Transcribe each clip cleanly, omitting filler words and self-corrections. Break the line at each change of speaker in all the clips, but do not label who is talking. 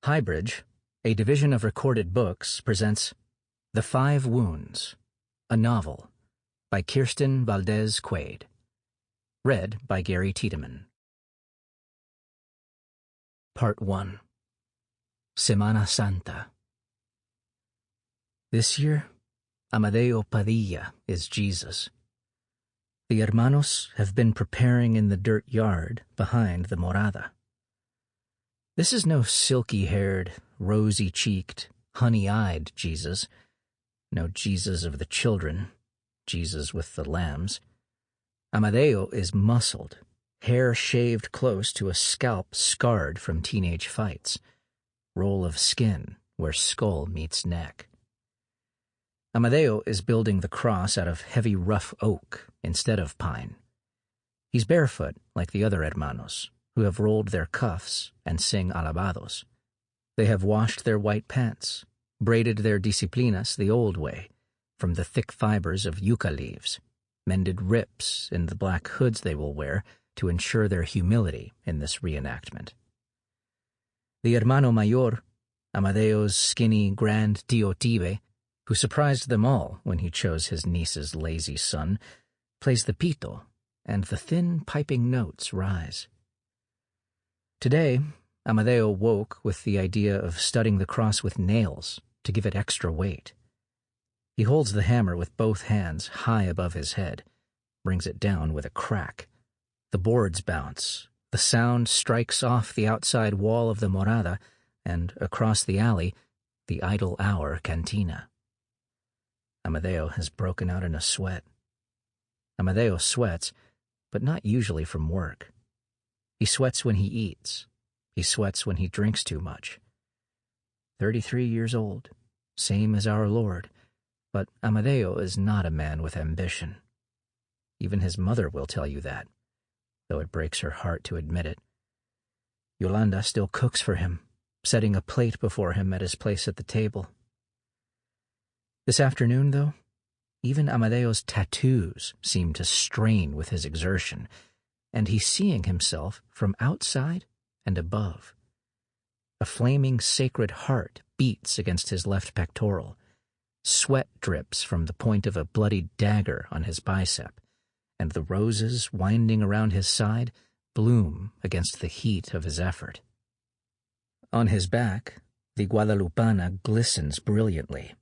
HighBridge, a division of Recorded Books, presents The 5 Wounds, a novel by Kirstin Valdez Quade. Read by Gary Tiedemann. Part 1. Semana Santa. This year, Amadeo Padilla is Jesus. The hermanos have been preparing in the dirt yard behind the morada. This is no silky-haired, rosy-cheeked, honey-eyed Jesus. No Jesus of the children, Jesus with the lambs. Amadeo is muscled, hair shaved close to a scalp scarred from teenage fights, roll of skin where skull meets neck. Amadeo is building the cross out of heavy rough oak instead of pine. He's barefoot like the other hermanos, who have rolled their cuffs and sing alabados. They have washed their white pants, braided their disciplinas the old way, from the thick fibers of yucca leaves, mended rips in the black hoods they will wear to ensure their humility in this reenactment. The hermano mayor, Amadeo's skinny grand tío Tive, who surprised them all when he chose his niece's lazy son, plays the pito, and the thin piping notes rise. Today, Amadeo woke with the idea of studding the cross with nails to give it extra weight. He holds the hammer with both hands high above his head, brings it down with a crack. The boards bounce, the sound strikes off the outside wall of the morada, and across the alley, the idle hour cantina. Amadeo has broken out in a sweat. Amadeo sweats, but not usually from work. He sweats when he eats. He sweats when he drinks too much. 33 years old, same as our Lord, but Amadeo is not a man with ambition. Even his mother will tell you that, though it breaks her heart to admit it. Yolanda still cooks for him, setting a plate before him at his place at the table. This afternoon, though, even Amadeo's tattoos seem to strain with his exertion, and he's seeing himself from outside and above. A flaming sacred heart beats against his left pectoral. Sweat drips from the point of a bloody dagger on his bicep, and the roses winding around his side bloom against the heat of his effort. On his back, the Guadalupana glistens brilliantly,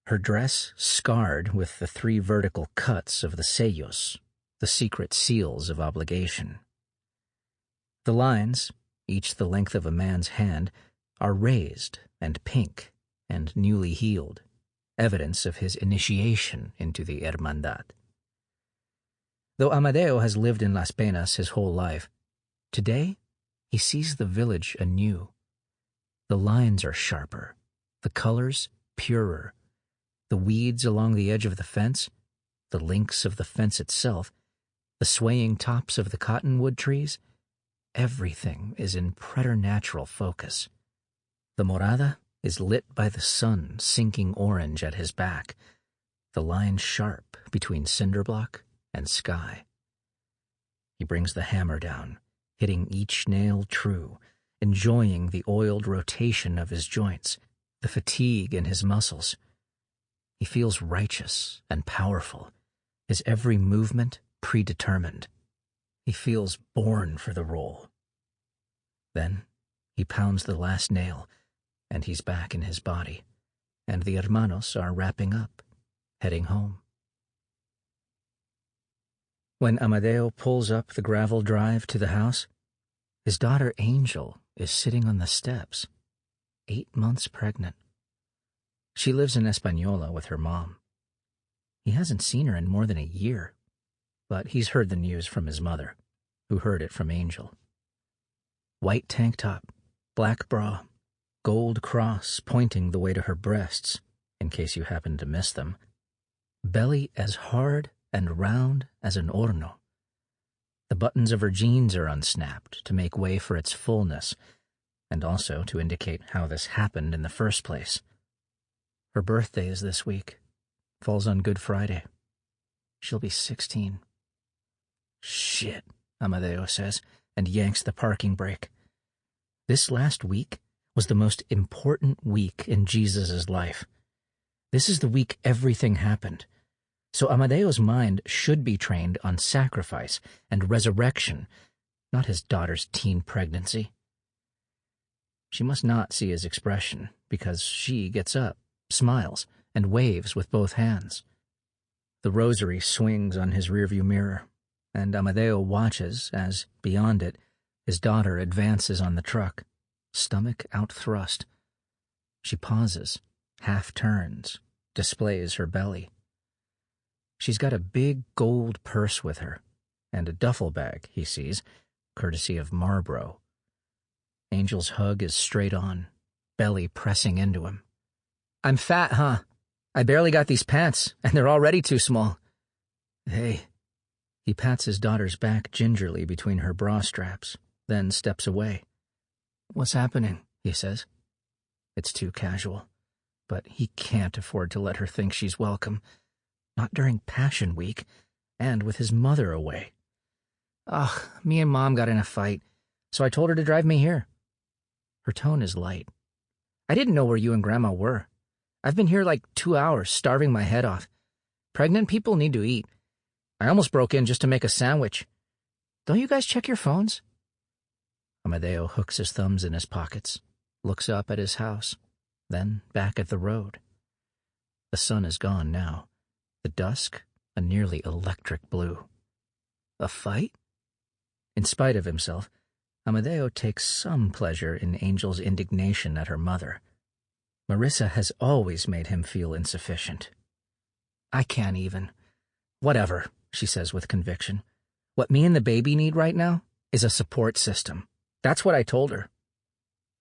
her dress scarred with the 3 vertical cuts of the sellos, the secret seals of obligation. The lines, each the length of a man's hand, are raised and pink and newly healed, evidence of his initiation into the hermandad. Though Amadeo has lived in Las Penas his whole life, today he sees the village anew. The lines are sharper, the colors purer, the weeds along the edge of the fence, the links of the fence itself, the swaying tops of the cottonwood trees, everything is in preternatural focus. The morada is lit by the sun sinking orange at his back, the line sharp between cinder block and sky. He brings the hammer down, hitting each nail true, enjoying the oiled rotation of his joints, the fatigue in his muscles. He feels righteous and powerful, his every movement predetermined. He feels born for the role. Then he pounds the last nail, and he's back in his body, and the hermanos are wrapping up, heading home. When Amadeo pulls up the gravel drive to the house, his daughter Angel is sitting on the steps, 8 months pregnant. She lives in Española with her mom. He hasn't seen her in more than a year, but he's heard the news from his mother, who heard it from Angel. White tank top, black bra, gold cross pointing the way to her breasts, in case you happen to miss them. Belly as hard and round as an horno. The buttons of her jeans are unsnapped to make way for its fullness, and also to indicate how this happened in the first place. Her birthday is this week. Falls on Good Friday. She'll be 16. Shit, Amadeo says, and yanks the parking brake. This last week, was the most important week in Jesus' life. This is the week everything happened. So Amadeo's mind should be trained on sacrifice and resurrection, not his daughter's teen pregnancy. She must not see his expression, because she gets up, smiles, and waves with both hands. The rosary swings on his rearview mirror, and Amadeo watches as, beyond it, his daughter advances on the truck, stomach outthrust. She pauses, half turns, displays her belly. She's got a big gold purse with her, and a duffel bag, he sees, courtesy of Marlboro. Angel's hug is straight on, belly pressing into him. "I'm fat, huh? I barely got these pants, and they're already too small." "Hey." He pats his daughter's back gingerly between her bra straps, then steps away. "What's happening?" he says. It's too casual, but he can't afford to let her think she's welcome. Not during Passion Week, and with his mother away. "Ugh, me and Mom got in a fight, so I told her to drive me here." Her tone is light. "I didn't know where you and Grandma were. I've been here like 2 hours, starving my head off. Pregnant people need to eat. I almost broke in just to make a sandwich. Don't you guys check your phones?" Amadeo hooks his thumbs in his pockets, looks up at his house, then back at the road. The sun is gone now. The dusk, a nearly electric blue. A fight? In spite of himself, Amadeo takes some pleasure in Angel's indignation at her mother. Marissa has always made him feel insufficient. "I can't even." "Whatever," she says with conviction. "What me and the baby need right now is a support system. That's what I told her."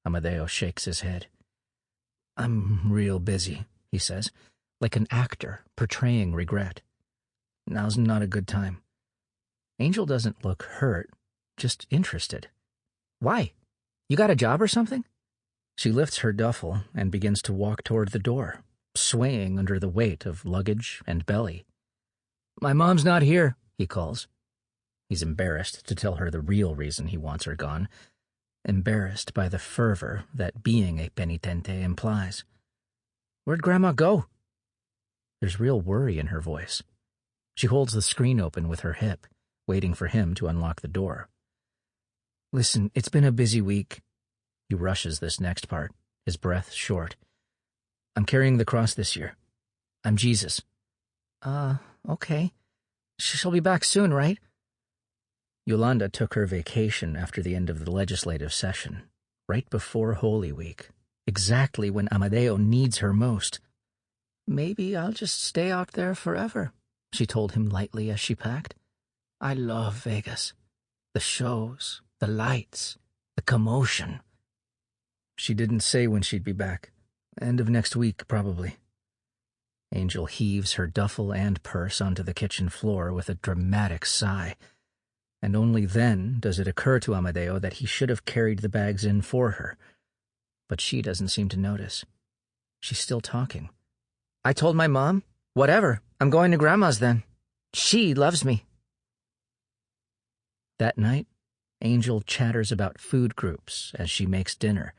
Amadeo shakes his head. "I'm real busy," he says, like an actor portraying regret. "Now's not a good time." Angel doesn't look hurt, just interested. "Why? You got a job or something?" She lifts her duffel and begins to walk toward the door, swaying under the weight of luggage and belly. "My mom's not here," he calls. He's embarrassed to tell her the real reason he wants her gone, embarrassed by the fervor that being a penitente implies. "Where'd Grandma go?" There's real worry in her voice. She holds the screen open with her hip, waiting for him to unlock the door. "Listen, it's been a busy week." He rushes this next part, his breath short. "I'm carrying the cross this year. I'm Jesus." Okay. She'll be back soon, right?" Yolanda took her vacation after the end of the legislative session, right before Holy Week, exactly when Amadeo needs her most. "Maybe I'll just stay out there forever," she told him lightly as she packed. "I love Vegas. The shows, the lights, the commotion." She didn't say when she'd be back. End of next week, probably. Angel heaves her duffel and purse onto the kitchen floor with a dramatic sigh, and only then does it occur to Amadeo that he should have carried the bags in for her. But she doesn't seem to notice. She's still talking. "I told my mom, whatever, I'm going to Grandma's then. She loves me." That night, Angel chatters about food groups as she makes dinner,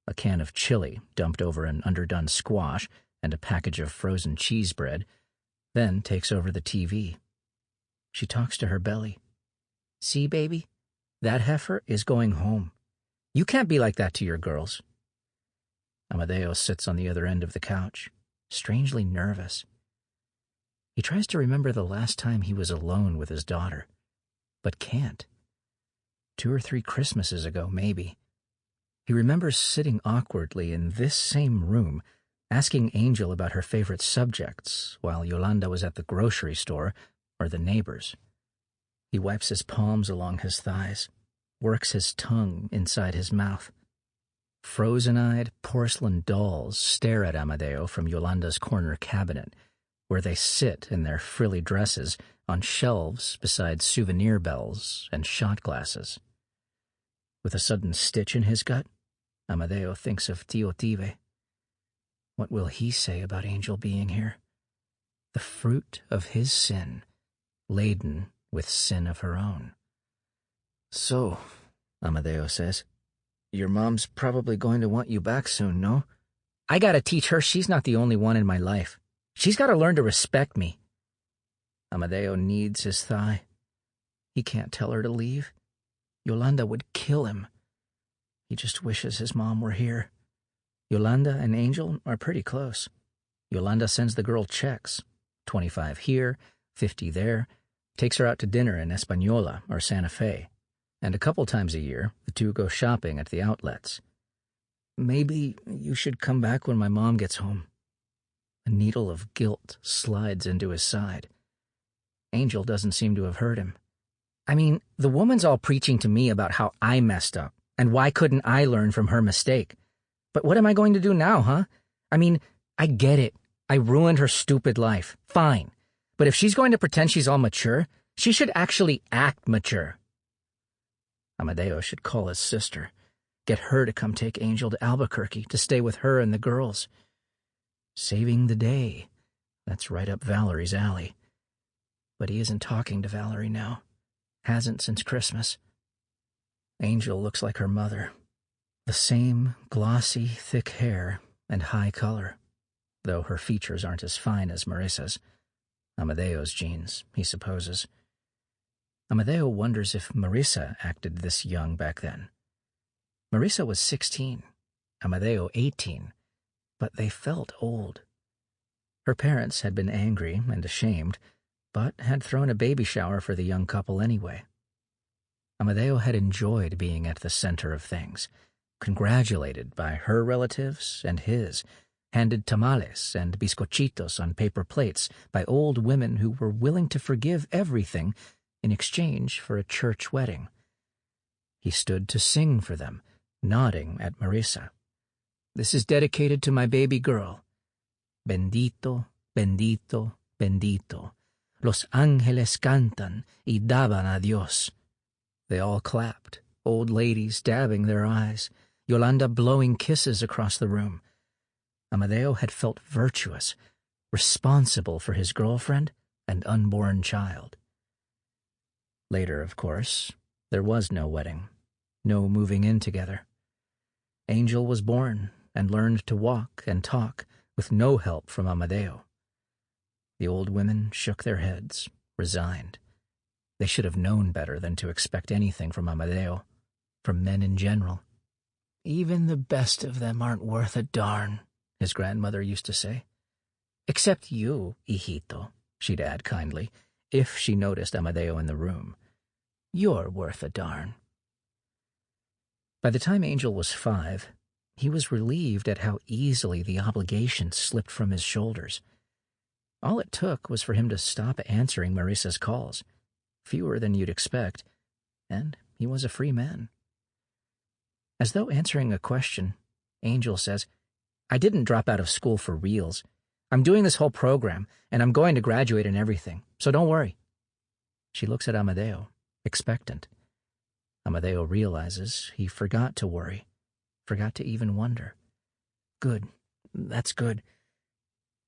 a can of chili dumped over an underdone squash and a package of frozen cheese bread, then takes over the TV. She talks to her belly. "See, baby, that heifer is going home. You can't be like that to your girls." Amadeo sits on the other end of the couch, strangely nervous. He tries to remember the last time he was alone with his daughter, but can't. 2 or 3 Christmases ago, maybe. He remembers sitting awkwardly in this same room, asking Angel about her favorite subjects while Yolanda was at the grocery store or the neighbors. He wipes his palms along his thighs, works his tongue inside his mouth. Frozen-eyed porcelain dolls stare at Amadeo from Yolanda's corner cabinet, where they sit in their frilly dresses on shelves beside souvenir bells and shot glasses. With a sudden stitch in his gut, Amadeo thinks of Tive. What will he say about Angel being here? The fruit of his sin, laden with sin of her own. "So," Amadeo says, Your mom's probably going to want you back soon, no? I gotta teach her she's not the only one in my life. She's gotta learn to respect me. Amadeo kneads his thigh. He can't tell her to leave. Yolanda would kill him. He just wishes his mom were here. Yolanda and Angel are pretty close. Yolanda sends the girl checks, 25 here, 50 there, takes her out to dinner in Española or Santa Fe, and a couple times a year, the two go shopping at the outlets. Maybe you should come back when my mom gets home. A needle of guilt slides into his side. Angel doesn't seem to have heard him. I mean, the woman's all preaching to me about how I messed up, and why couldn't I learn from her mistake? But what am I going to do now, huh? I mean, I get it. I ruined her stupid life. Fine. But if she's going to pretend she's all mature, she should actually act mature. Amadeo should call his sister. Get her to come take Angel to Albuquerque to stay with her and the girls. Saving the day. That's right up Valerie's alley. But he isn't talking to Valerie now. Hasn't since Christmas. Angel looks like her mother. The same glossy, thick hair and high color, though her features aren't as fine as Marissa's. Amadeo's genes, he supposes. Amadeo wonders if Marissa acted this young back then. Marissa was 16, Amadeo 18, but they felt old. Her parents had been angry and ashamed, but had thrown a baby shower for the young couple anyway. Amadeo had enjoyed being at the center of things, congratulated by her relatives and his, handed tamales and bizcochitos on paper plates by old women who were willing to forgive everything in exchange for a church wedding. He stood to sing for them, nodding at Marissa. This is dedicated to my baby girl. Bendito, bendito, bendito. Los ángeles cantan y daban a Dios. They all clapped, old ladies dabbing their eyes, Yolanda blowing kisses across the room. Amadeo had felt virtuous, responsible for his girlfriend and unborn child. Later, of course, there was no wedding, no moving in together. Angel was born and learned to walk and talk with no help from Amadeo. The old women shook their heads, resigned. They should have known better than to expect anything from Amadeo, from men in general. Even the best of them aren't worth a darn, his grandmother used to say. Except you, hijito, she'd add kindly, if she noticed Amadeo in the room. You're worth a darn. By the time Angel was 5, he was relieved at how easily the obligation slipped from his shoulders. All it took was for him to stop answering Marissa's calls, fewer than you'd expect, and he was a free man. As though answering a question, Angel says, I didn't drop out of school for reals. I'm doing this whole program, and I'm going to graduate and everything, so don't worry. She looks at Amadeo, expectant. Amadeo realizes he forgot to worry, forgot to even wonder. Good, that's good.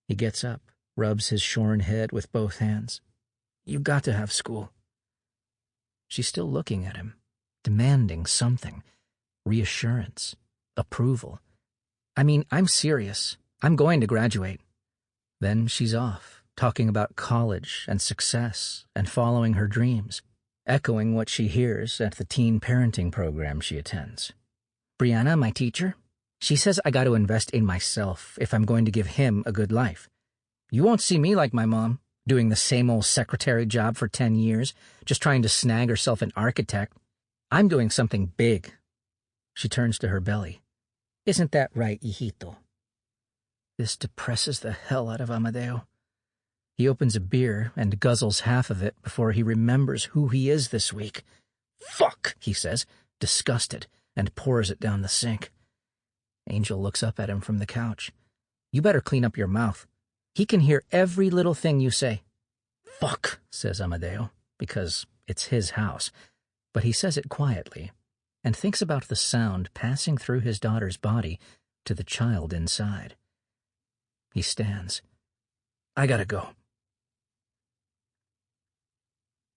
He gets up, rubs his shorn head with both hands. You got to have school. She's still looking at him, demanding something, reassurance, approval. I mean, I'm serious. I'm going to graduate. Then she's off, talking about college and success and following her dreams, echoing what she hears at the teen parenting program she attends. Brianna, my teacher, she says I got to invest in myself if I'm going to give him a good life. You won't see me like my mom, doing the same old secretary job for 10 years, just trying to snag herself an architect. I'm doing something big. She turns to her belly. Isn't that right, hijito? This depresses the hell out of Amadeo. He opens a beer and guzzles half of it before he remembers who he is this week. Fuck, he says, disgusted, and pours it down the sink. Angel looks up at him from the couch. You better clean up your mouth. He can hear every little thing you say. Fuck, says Amadeo, because it's his house, but he says it quietly and thinks about the sound passing through his daughter's body to the child inside. He stands. I gotta go.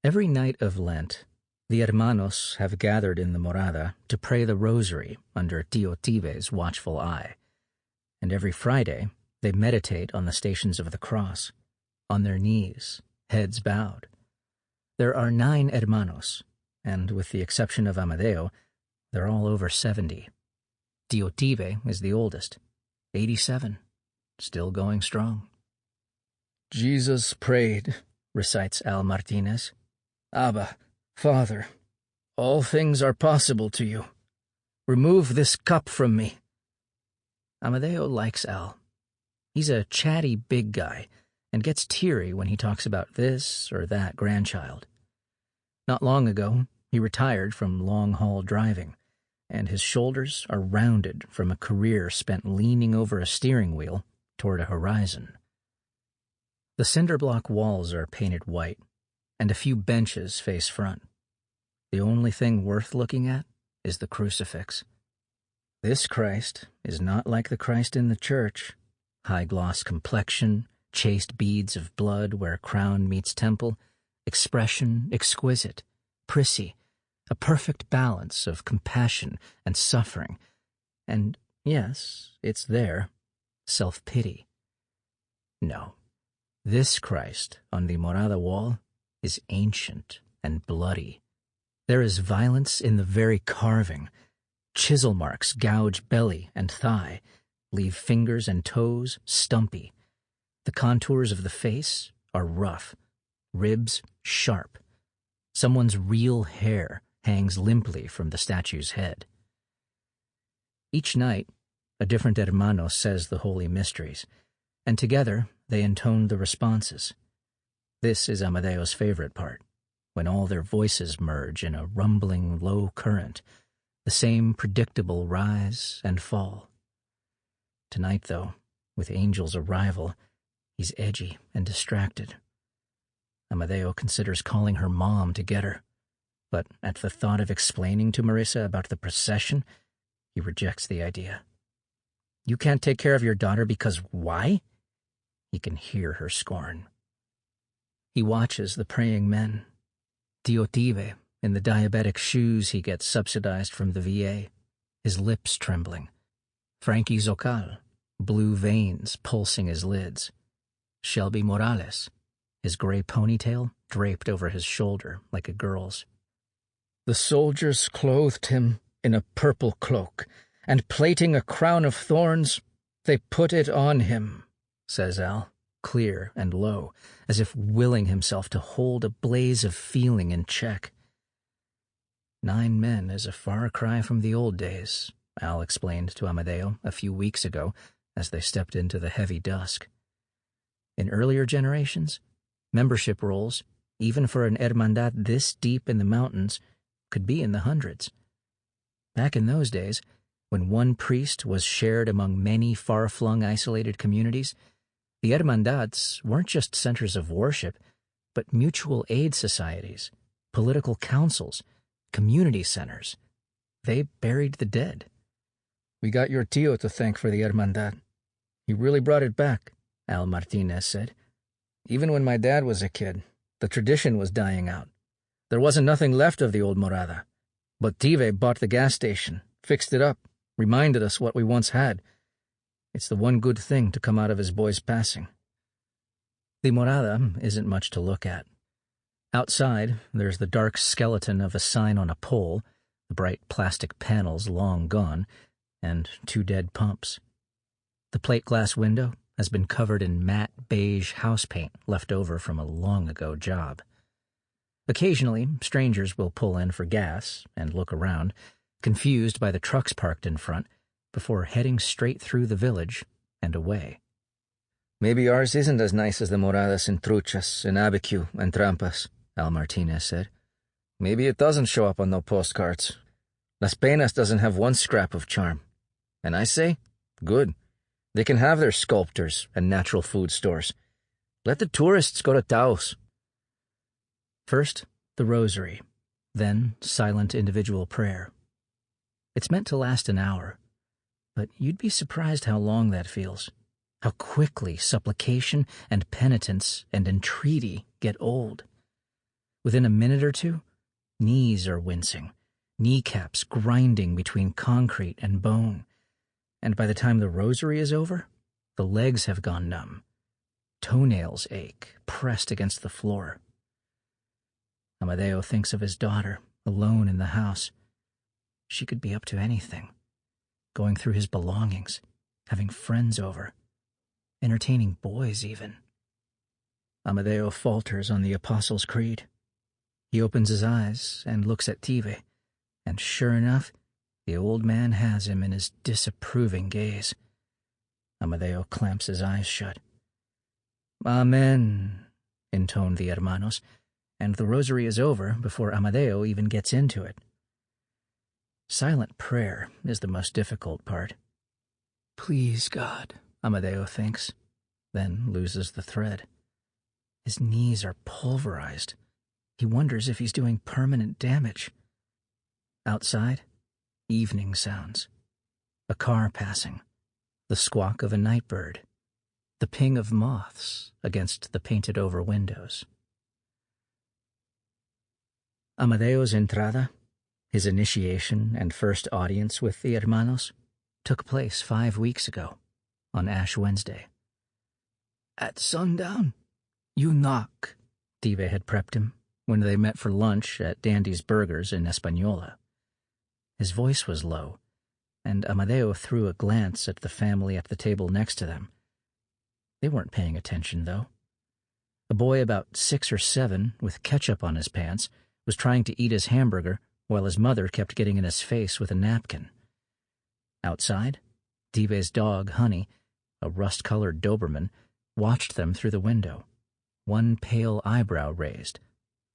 Every night of Lent, The hermanos have gathered in the morada to pray the rosary under Tío Tive's watchful eye, and every Friday they meditate on the Stations of the Cross, on their knees, heads bowed. There are 9 hermanos, and with the exception of Amadeo, they're all over 70. Tío Tive is the oldest, 87, still going strong. "Jesus prayed," recites Al Martinez. "Abba, Father, all things are possible to you. Remove this cup from me." Amadeo likes Al. He's a chatty big guy and gets teary when he talks about this or that grandchild. Not long ago, he retired from long-haul driving, and his shoulders are rounded from a career spent leaning over a steering wheel toward a horizon. The cinder-block walls are painted white, and a few benches face front. The only thing worth looking at is the crucifix. This Christ is not like the Christ in the church. High-gloss complexion, chaste beads of blood where crown meets temple, expression exquisite, prissy, a perfect balance of compassion and suffering, and, yes, it's there, self-pity. No, this Christ on the morada wall is ancient and bloody. There is violence in the very carving. Chisel marks gouge belly and thigh, leave fingers and toes stumpy. The contours of the face are rough, ribs sharp. Someone's real hair hangs limply from the statue's head. Each night, a different hermano says the holy mysteries, and together they intone the responses. This is Amadeo's favorite part, when all their voices merge in a rumbling low current, the same predictable rise and fall. Tonight, though, with Angel's arrival, he's edgy and distracted. Amadeo considers calling her mom to get her, but at the thought of explaining to Marissa about the procession, he rejects the idea. "You can't take care of your daughter because why?" He can hear her scorn. He watches the praying men. Tío Tive, in the diabetic shoes he gets subsidized from the VA, his lips trembling. Frankie Zocal, blue veins pulsing his lids. Shelby Morales, his gray ponytail draped over his shoulder like a girl's. "The soldiers clothed him in a purple cloak, and plaiting a crown of thorns, they put it on him," says Al, clear and low, as if willing himself to hold a blaze of feeling in check. 9 men is a far cry from the old days, Al explained to Amadeo a few weeks ago as they stepped into the heavy dusk. In earlier generations, membership rolls, even for an hermandad this deep in the mountains, could be in the hundreds. Back in those days, when one priest was shared among many far-flung isolated communities, the hermandades weren't just centers of worship, but mutual aid societies, political councils, community centers. They buried the dead. "We got your tío to thank for the hermandad. He really brought it back," Al Martinez said. "Even when my dad was a kid, the tradition was dying out. There wasn't nothing left of the old morada. But Tive bought the gas station, fixed it up, reminded us what we once had. It's the one good thing to come out of his boy's passing." The morada isn't much to look at. Outside, there's the dark skeleton of a sign on a pole, the bright plastic panels long gone, and 2 dead pumps. The plate glass window has been covered in matte beige house paint left over from a long-ago job. Occasionally, strangers will pull in for gas and look around, confused by the trucks parked in front, before heading straight through the village and away. "Maybe ours isn't as nice as the moradas in Truchas, in Abiquiu, and Trampas," Al Martinez said. "Maybe it doesn't show up on no postcards. Las Penas doesn't have one scrap of charm. And I say, good. They can have their sculptors and natural food stores. Let the tourists go to Taos." First, the rosary, then silent individual prayer. It's meant to last an hour, but you'd be surprised how long that feels, how quickly supplication and penitence and entreaty get old. Within a minute or two, Knees are wincing, kneecaps grinding between concrete and bone. And by the time the rosary is over, the legs have gone numb. Toenails ache, pressed against the floor. Amadeo thinks of his daughter, alone in the house. She could be up to anything, going through his belongings, having friends over, entertaining boys even. Amadeo falters on the Apostles' Creed. He opens his eyes and looks at Tive, and sure enough, the old man has him in his disapproving gaze. Amadeo clamps his eyes shut. Amen, intoned the hermanos, and the rosary is over before Amadeo even gets into it. Silent prayer is the most difficult part. Please, God, Amadeo thinks, then loses the thread. His knees are pulverized. He wonders if he's doing permanent damage. Outside, evening sounds. A car passing. The squawk of a night bird. The ping of moths against the painted-over windows. Amadeo's entrada, his initiation and first audience with the hermanos, took place 5 weeks ago, on Ash Wednesday. At sundown, you knock, Tive had prepped him when they met for lunch at Dandy's Burgers in Española. His voice was low, and Amadeo threw a glance at the family at the table next to them. They weren't paying attention, though. A boy about 6 or 7, with ketchup on his pants, was trying to eat his hamburger while his mother kept getting in his face with a napkin. Outside, Tive's dog, Honey, a rust-colored Doberman, watched them through the window, one pale eyebrow raised,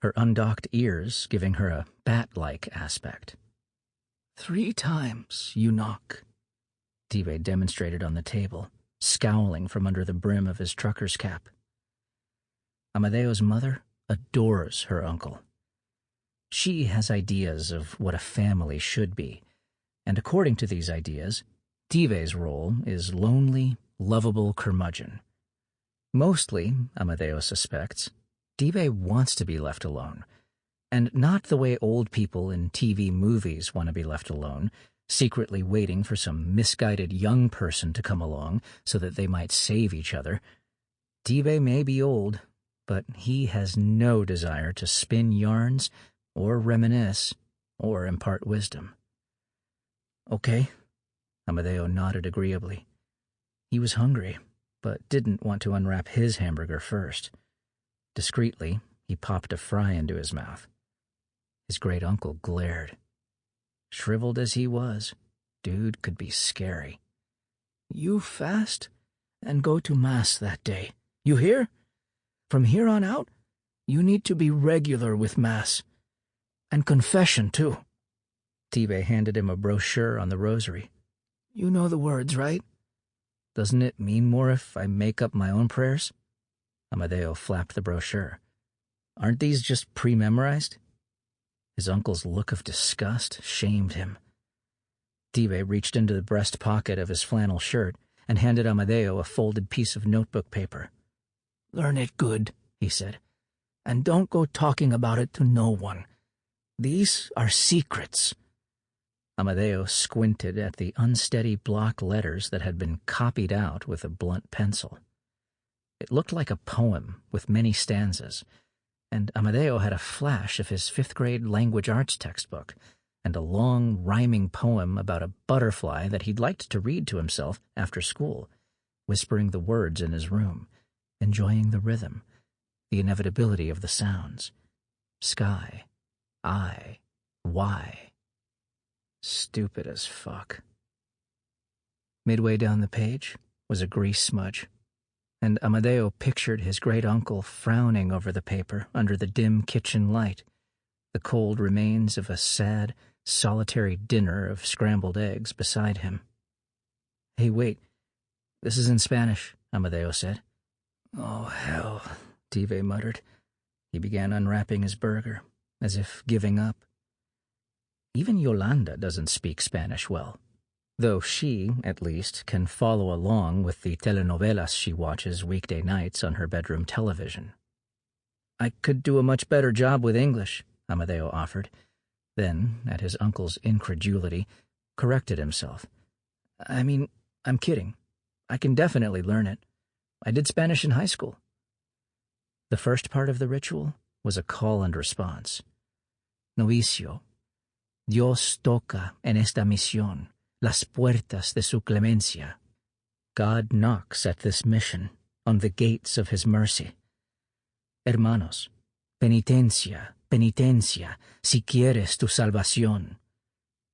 her undocked ears giving her a bat-like aspect. 3 times you knock, Tive demonstrated on the table, scowling from under the brim of his trucker's cap. Amadeo's mother adores her uncle. She has ideas of what a family should be, and according to these ideas, Tive's role is lonely, lovable curmudgeon. Mostly, Amadeo suspects, Tive wants to be left alone, and not the way old people in TV movies want to be left alone, secretly waiting for some misguided young person to come along so that they might save each other. Tive may be old, but he has no desire to spin yarns or reminisce or impart wisdom. Okay, Amadeo nodded agreeably. He was hungry, but didn't want to unwrap his hamburger first. Discreetly, he popped a fry into his mouth. His great-uncle glared. Shriveled as he was, dude could be scary. You fast and go to Mass that day. You hear? From here on out, you need to be regular with Mass. And confession, too. Tive handed him a brochure on the rosary. You know the words, right? Doesn't it mean more if I make up my own prayers? Amadeo flapped the brochure. Aren't these just pre-memorized? His uncle's look of disgust shamed him. Tive reached into the breast pocket of his flannel shirt and handed Amadeo a folded piece of notebook paper. Learn it good, he said, and don't go talking about it to no one. These are secrets. Amadeo squinted at the unsteady block letters that had been copied out with a blunt pencil. It looked like a poem with many stanzas, and Amadeo had a flash of his 5th-grade language arts textbook and a long, rhyming poem about a butterfly that he'd liked to read to himself after school, whispering the words in his room, enjoying the rhythm, the inevitability of the sounds. Sky, I, Y. Stupid as fuck. Midway down the page was a grease smudge, and Amadeo pictured his great-uncle frowning over the paper under the dim kitchen light, the cold remains of a sad, solitary dinner of scrambled eggs beside him. Hey, wait. This is in Spanish, Amadeo said. Oh, hell, Tive muttered. He began unwrapping his burger, as if giving up. Even Yolanda doesn't speak Spanish well, though she, at least, can follow along with the telenovelas she watches weekday nights on her bedroom television. I could do a much better job with English, Amadeo offered. Then, at his uncle's incredulity, corrected himself. I mean, I'm kidding. I can definitely learn it. I did Spanish in high school. The first part of the ritual was a call and response. Novicio, Dios toca en esta misión las puertas de su clemencia. God knocks at this mission on the gates of his mercy. Hermanos, penitencia, penitencia, si quieres tu salvación.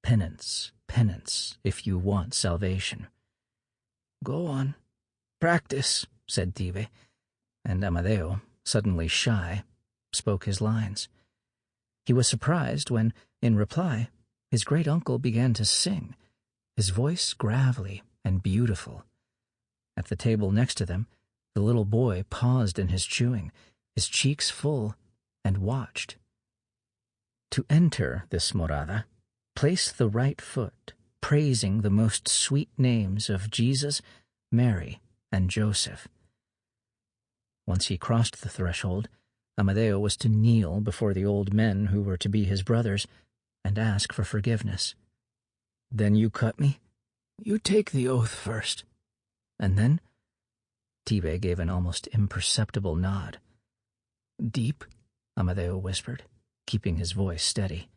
Penance, penance, if you want salvation. Go on. Practice, said Tive, and Amadeo, suddenly shy, spoke his lines. He was surprised when, in reply, his great-uncle began to sing, his voice gravelly and beautiful. At the table next to them, the little boy paused in his chewing, his cheeks full, and watched. To enter this morada, place the right foot, praising the most sweet names of Jesus, Mary, and Joseph. Once he crossed the threshold, Amadeo was to kneel before the old men who were to be his brothers and ask for forgiveness. Then you cut me? You take the oath first. And then? Tive gave an almost imperceptible nod. Deep? Amadeo whispered, keeping his voice steady.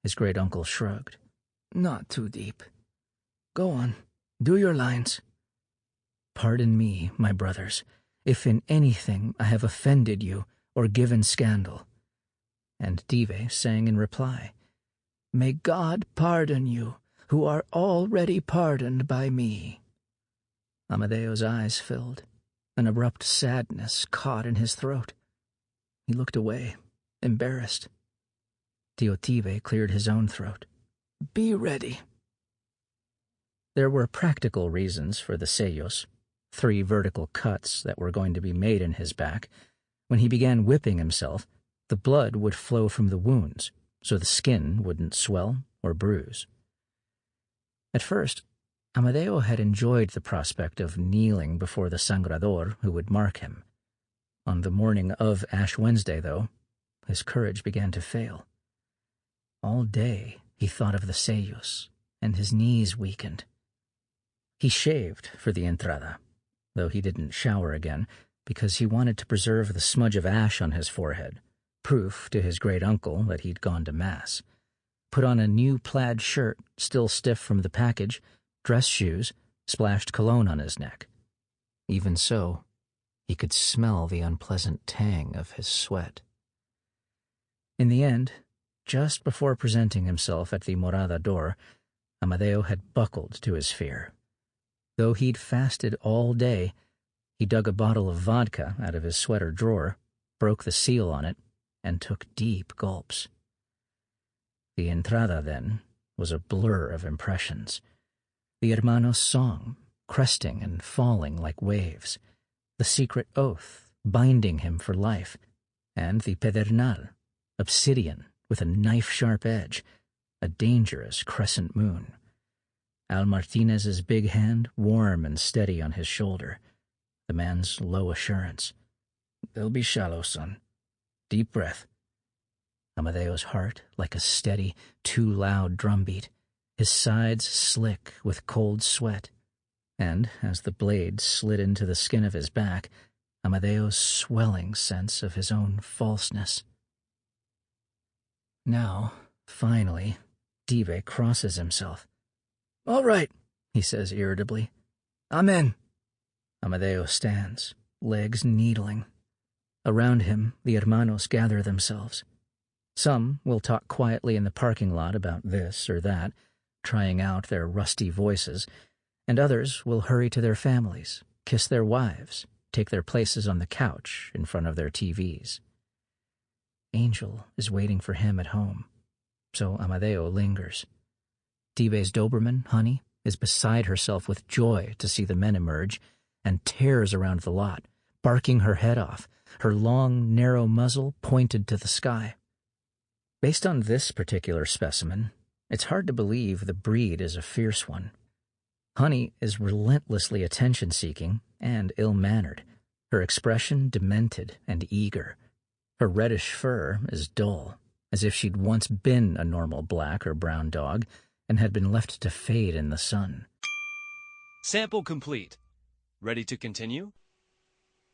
His great-uncle shrugged. Not too deep. Go on, do your lines. Pardon me, my brothers, if in anything I have offended you or given scandal. And Tive sang in reply, May God pardon you, who are already pardoned by me. Amadeo's eyes filled. An abrupt sadness caught in his throat. He looked away, embarrassed. Tio Tive cleared his own throat. Be ready. There were practical reasons for the sellos, 3 vertical cuts that were going to be made in his back. When he began whipping himself, the blood would flow from the wounds, so the skin wouldn't swell or bruise. At first, Amadeo had enjoyed the prospect of kneeling before the sangrador who would mark him. On the morning of Ash Wednesday, though, his courage began to fail. All day he thought of the sellos, and his knees weakened. He shaved for the entrada, though he didn't shower again, because he wanted to preserve the smudge of ash on his forehead, proof to his great-uncle that he'd gone to Mass. Put on a new plaid shirt, still stiff from the package, dress shoes, splashed cologne on his neck. Even so, he could smell the unpleasant tang of his sweat. In the end, just before presenting himself at the morada door, Amadeo had buckled to his fear. Though he'd fasted all day, he dug a bottle of vodka out of his sweater drawer, broke the seal on it, and took deep gulps. The entrada, then, was a blur of impressions. The hermano's song, cresting and falling like waves, the secret oath binding him for life, and the pedernal, obsidian with a knife-sharp edge, a dangerous crescent moon. Al Martinez's big hand warm and steady on his shoulder, the man's low assurance. They'll be shallow, son. Deep breath. Amadeo's heart like a steady, too loud drumbeat, his sides slick with cold sweat, and, as the blade slid into the skin of his back, Amadeo's swelling sense of his own falseness. Now, finally, Tive crosses himself. All right, he says irritably. Amen. Amadeo stands, legs needling. Around him, the hermanos gather themselves. Some will talk quietly in the parking lot about this or that, trying out their rusty voices, and others will hurry to their families, kiss their wives, take their places on the couch in front of their TVs. Angel is waiting for him at home, so Amadeo lingers. Tive's Doberman, Honey, is beside herself with joy to see the men emerge and tears around the lot, barking her head off, her long, narrow muzzle pointed to the sky. Based on this particular specimen, it's hard to believe the breed is a fierce one. Honey is relentlessly attention-seeking and ill-mannered, her expression demented and eager. Her reddish fur is dull, as if she'd once been a normal black or brown dog and had been left to fade in the sun.
Sample complete. Ready to continue?